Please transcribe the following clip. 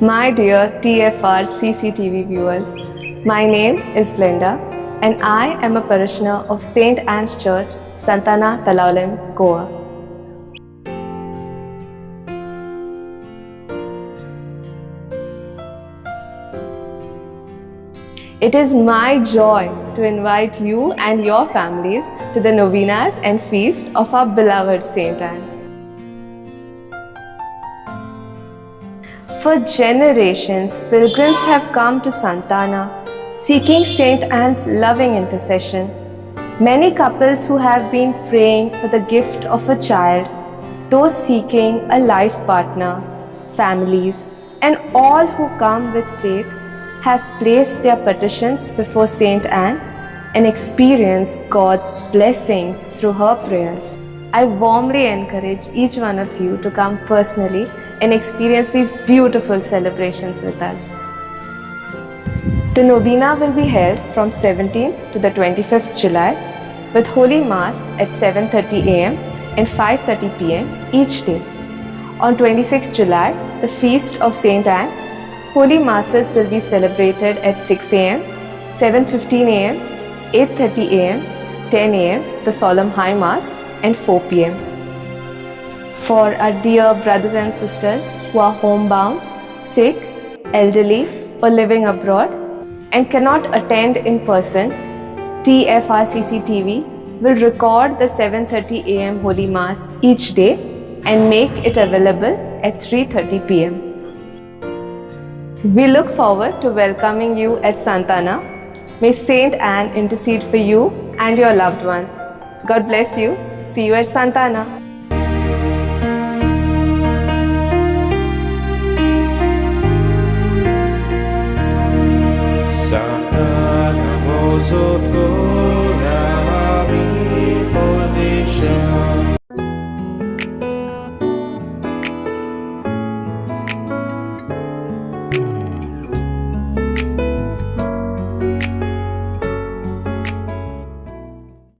My dear TFR CCTV viewers, my name is Blenda and I am a parishioner of St. Anne's Church, Santana, Tallawalem, Goa. It is my joy to invite you and your families to the novenas and feast of our beloved St. Anne. For generations, pilgrims have come to Santana seeking St. Anne's loving intercession. Many couples who have been praying for the gift of a child, those seeking a life partner, families, and all who come with faith have placed their petitions before St. Anne and experienced God's blessings through her prayers. I warmly encourage each one of you to come personally and experience these beautiful celebrations with us. The novena will be held from 17th to the 25th July with Holy Mass at 7:30 am and 5:30 pm each day. On 26th July, the feast of St. Anne, Holy Masses will be celebrated at 6 am, 7:15 am, 8:30 am, 10 am, the Solemn High Mass, and 4 pm. For our dear brothers and sisters who are homebound, sick, elderly, or living abroad and cannot attend in person, TFRCC TV will record the 7:30 am Holy Mass each day and make it available at 3:30 pm. We look forward to welcoming you at Santana. May Saint Anne intercede for you and your loved ones. God bless you. See you at Santana.